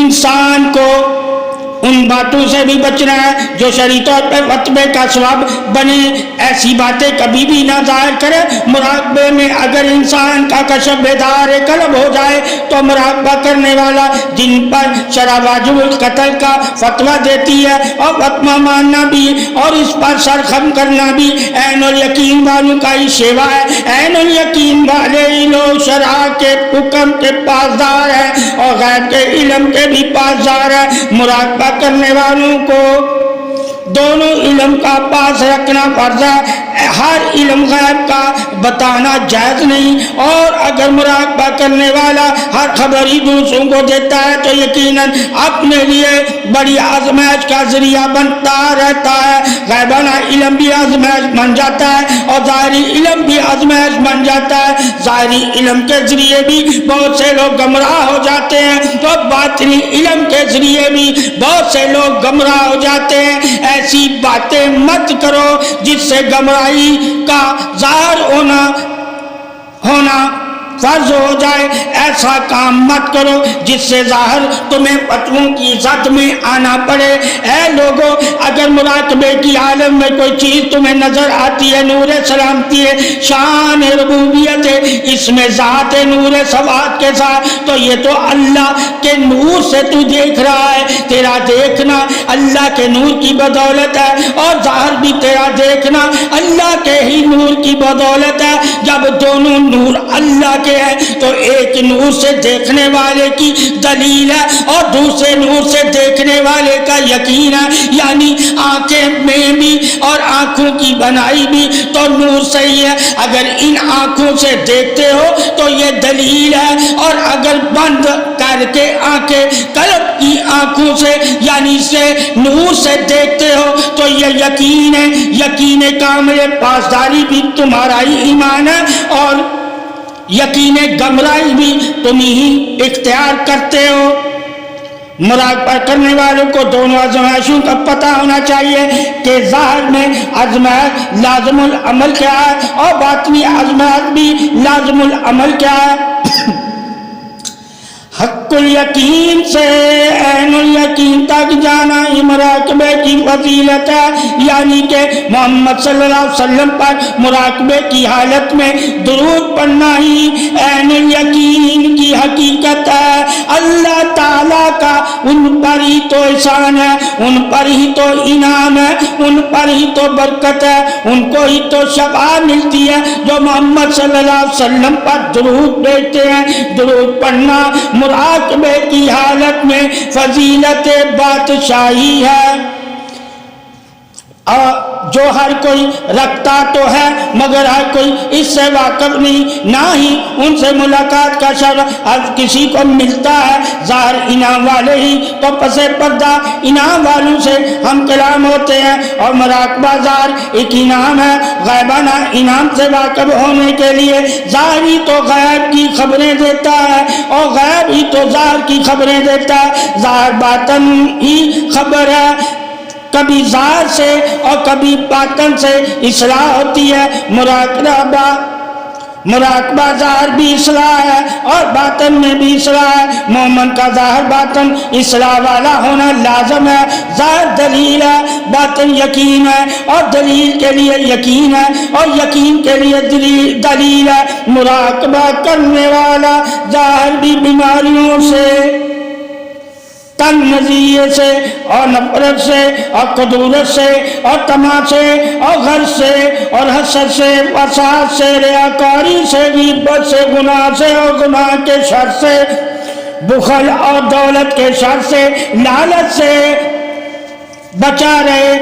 انسان کو ان باتوں سے بھی بچنا ہے جو شرعی طور پہ فتوے کا سبب بنے، ایسی باتیں کبھی بھی نہ ظاہر کرے۔ مراقبے میں اگر انسان کا کشف بیدار قلب ہو جائے تو مراقبہ کرنے والا جن پر شرع واجب القتل کا فتویٰ دیتی ہے اور فتویٰ ماننا بھی اور اس پر سر خم کرنا بھی عین الیقین والوں کا ہی شیوا ہے۔ عین الیقین والے ہی لوگ شرع کے حکم کے پاسدار ہیں اور غیب کے علم کے بھی پاسدار ہیں۔ مراقبہ کرنے والوں کو دونوں علم کا پاس رکھنا فرض ہے۔ ہر علم غیب کا بتانا جائز نہیں، اور اگر مراقبہ کرنے والا ہر خبر ہی دوسروں کو دیتا ہے تو یقیناً اپنے لیے بڑی آزمائش کا ذریعہ بنتا رہتا ہے۔ غیبانہ علم بھی آزمائش بن جاتا ہے اور ظاہری علم بھی آزمائش بن جاتا ہے۔ ظاہری علم کے ذریعے بھی بہت سے لوگ گمراہ ہو جاتے ہیں تو باطنی علم کے ذریعے بھی بہت سے لوگ گمراہ ہو جاتے ہیں۔ ایسی باتیں مت کرو جس سے گمراہی کا ظاہر ہونا فرض ہو جائے۔ ایسا کام مت کرو جس سے ظاہر تمہیں فتووں کی زد میں آنا پڑے۔ اے لوگو، اگر مراقبے کی عالم میں کوئی چیز تمہیں نظر آتی ہے، نور سلامتی ہے، شان ربوبیت ہے، اس میں ذات نور سوات کے ساتھ، تو یہ تو اللہ کے نور سے تو دیکھ رہا ہے۔ تیرا دیکھنا اللہ کے نور کی بدولت ہے اور ظاہر بھی تیرا دیکھنا اللہ کے ہی نور کی بدولت ہے۔ جب دونوں نور اللہ کے ہے تو ایک نور سے دیکھنے والے کی دلیل ہے اور دوسرے نور سے دیکھنے والے کا یقین ہے، یعنی آنکھیں میں بھی اور آنکھوں کی بنائی بھی تو نور سے ہی ہے۔ اگر ان آنکھوں سے دیکھتے ہو تو یہ دلیل ہے، اور اگر بند کر کے آنکھیں قلب کی آنکھوں سے یعنی سے نور سے دیکھتے ہو تو یہ یقین ہے۔ یقین کامل پاسداری بھی تمہارا ہی ایمان ہے اور یقین گمراہی بھی تم ہی اختیار کرتے ہو۔ مراقبہ کرنے والوں کو دونوں آزمائشوں کا پتہ ہونا چاہیے کہ ظاہر میں آزمائش لازم العمل کیا ہے اور باطنی آزمائش بھی لازم العمل کیا ہے۔ حق الیقین سے عین الیقین تک جانا ہی مراقبے کی فضیلت ہے، یعنی کہ محمد صلی اللہ علیہ وسلم پر مراقبے کی حالت میں درود پڑھنا ہی عین الیقین کی حقیقت ہے۔ اللہ تعالیٰ کا ان پر ہی تو احسان ہے، ان پر ہی تو انعام ہے، ان پر ہی تو برکت ہے، ان کو ہی تو شفاعت ملتی ہے جو محمد صلی اللہ علیہ وسلم پر درود بھیجتے ہیں۔ درود پڑھنا مراقبے کی حالت میں فضیلت بادشاہی ہے، جو ہر کوئی رکھتا تو ہے مگر ہر کوئی اس سے واقف نہیں، نہ ہی ان سے ملاقات کا شرف ہر کسی کو ملتا ہے۔ ظاہر انعام والے ہی تو پس پردہ انعام والوں سے ہم کلام ہوتے ہیں، اور مراقبہ ظاہر ایک انعام ہے۔ غیبانہ انعام سے واقف ہونے کے لیے ظاہری تو غیب کی خبریں دیتا ہے اور غیب ہی تو ظاہر کی خبریں دیتا ہے۔ ظاہر باطن ہی خبر ہے، کبھی ظاہر سے اور کبھی باطن سے اصلاح ہوتی ہے۔ مراقبہ ظاہر بھی اصلاح ہے اور باطن میں بھی اصلاح ہے۔ مومن کا ظاہر باطن اصلاح والا ہونا لازم ہے۔ ظاہر دلیل ہے، باطن یقین ہے، اور دلیل کے لیے یقین ہے اور یقین کے لیے دلیل ہے۔ مراقبہ کرنے والا ظاہر بھی بیماریوں سے، تنگ نظریے سے اور نفرت سے اور کدورت سے اور طمع سے اور غرض سے اور حسد سے، فساد سے، ریاکاری سے، غیبت سے، گناہ سے اور گناہ کے شر سے، بخل اور دولت کے شر سے، لالچ سے بچا رہے۔